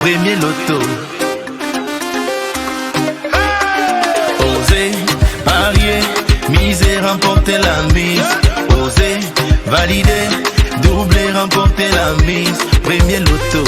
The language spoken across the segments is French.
Premier loto. Osez, parier, miser, remporter la mise. Osez, valider, doubler, remporter la mise. Premier loto.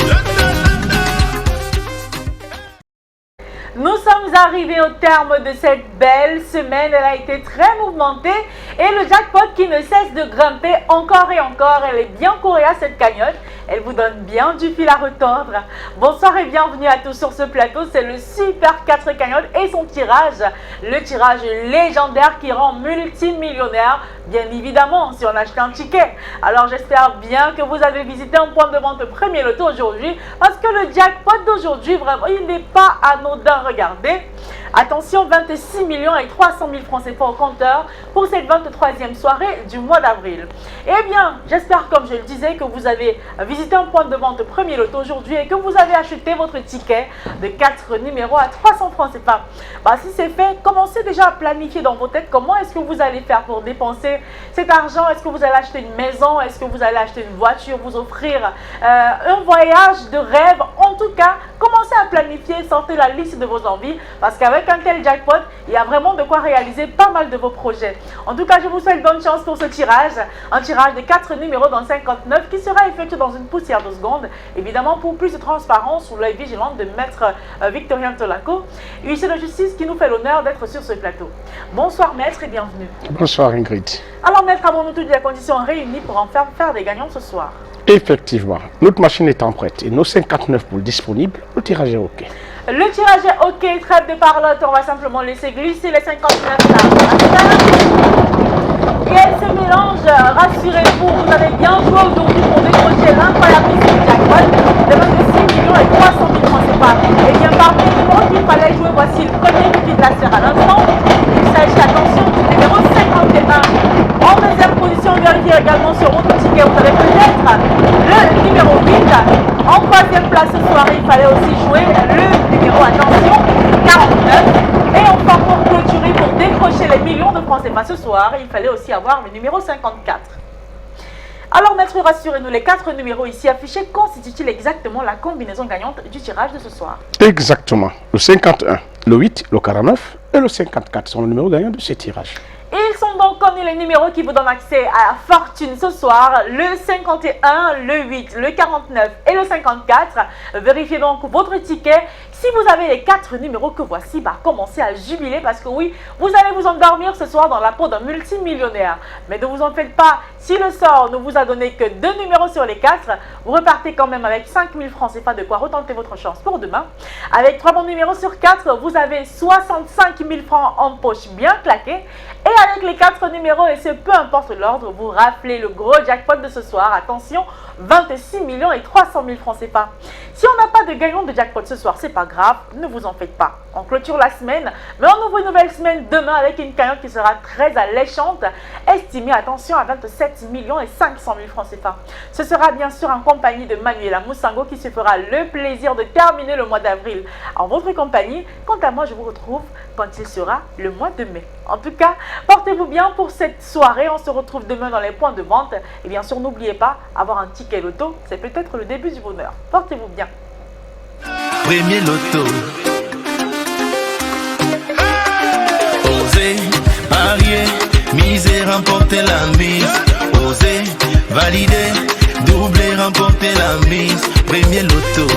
Nous sommes arrivés au terme de cette belle semaine. Elle a été très mouvementée et le jackpot qui ne cesse de grimper encore et encore. Elle est bien coriace cette cagnotte. Elle vous donne bien du fil à retordre. Bonsoir et bienvenue à tous sur ce plateau. C'est le Super 4 cagnotte et son tirage. Le tirage légendaire qui rend multimillionnaire. Bien évidemment, si on achète un ticket. Alors j'espère bien que vous avez visité un point de vente Premier Loto aujourd'hui. Parce que le jackpot d'aujourd'hui, vraiment, il n'est pas anodin. Regardez. Attention, 26 millions et 300 000 francs CFA au compteur pour cette 23e soirée du mois d'avril. Eh bien, j'espère, comme je le disais, que vous avez visité un point de vente Premier Loto aujourd'hui et que vous avez acheté votre ticket de 4 numéros à 300 francs CFA. Si c'est fait, commencez déjà à planifier dans vos têtes comment est-ce que vous allez faire pour dépenser cet argent. Est-ce que vous allez acheter une maison? Est-ce que vous allez acheter une voiture? Vous offrir un voyage de rêve? En tout cas, commencez à planifier, sortez la liste de vos envies parce qu'avec un tel jackpot, il y a vraiment de quoi réaliser pas mal de vos projets. En tout cas, je vous souhaite bonne chance pour ce tirage. Un tirage de 4 numéros dans 59 qui sera effectué dans une poussière de seconde. Évidemment, pour plus de transparence, sous l'œil vigilant de Maître Victorien Tolaco, huissier de justice qui nous fait l'honneur d'être sur ce plateau. Bonsoir Maître et bienvenue. Bonsoir Ingrid. Alors Maître, avons-nous toutes les conditions réunies pour en faire des gagnants ce soir? Effectivement, notre machine étant prête et nos 59 poules disponibles, le tirage est OK. Le tirage est OK, trêve de parlotte, on va simplement laisser glisser les 59 là. Et elle se mélange, rassurez-vous, vous avez bien joué aujourd'hui pour décrocher l'incroyable jackpot de 26 millions et 300 000 francs CFA. Et bien parmi les numéros qu'il fallait jouer, voici le premier qui la sert à l'instant. Il s'agit, attention, du numéro 51. En deuxième position, vérifiez également sur votre ticket, vous avez peut-être le numéro 8. En troisième place ce soir, il fallait aussi jouer le numéro, attention, 49. Et enfin, pour clôturer, pour décrocher les millions de francs CFA ce soir, il fallait aussi avoir le numéro 54. Alors, Maître, rassurez-nous, les 4 numéros ici affichés constituent exactement la combinaison gagnante du tirage de ce soir? Exactement. Le 51, le 8, le 49 et le 54 sont les numéros gagnants de ce tirage. Ils sont donc connus les numéros qui vous donnent accès à la fortune ce soir, le 51, le 8, le 49 et le 54. Vérifiez donc votre ticket. Si vous avez les 4 numéros que voici, commencez à jubiler parce que oui, vous allez vous endormir ce soir dans la peau d'un multimillionnaire. Mais ne vous en faites pas, si le sort ne vous a donné que 2 numéros sur les 4, vous repartez quand même avec 5 000 francs. C'est pas de quoi retenter votre chance pour demain. Avec 3 bons numéros sur 4, vous avez 65 000 francs en poche bien claqués. Et avec les 4 numéros, et ce peu importe l'ordre, vous raflez le gros jackpot de ce soir. Attention, 26 millions et 300 000 francs CFA. Si on n'a pas de gagnant de jackpot ce soir, c'est pas grave, ne vous en faites pas. On clôture la semaine, mais on ouvre une nouvelle semaine demain avec une cagnotte qui sera très alléchante, estimée, attention, à 27 millions et 500 000 francs CFA. Ce sera bien sûr en compagnie de Manuela Moussango qui se fera le plaisir de terminer le mois d'avril en votre compagnie. Quant à moi, je vous retrouve quand il sera le mois de mai. En tout cas, portez-vous bien pour cette soirée. On se retrouve demain dans les points de vente. Et bien sûr, n'oubliez pas, avoir un ticket loto, c'est peut-être le début du bonheur. Portez-vous bien. Premier loto. Osez, parier, miser, remporter la mise. Osez, valider, doubler, remporter la mise. Premier loto.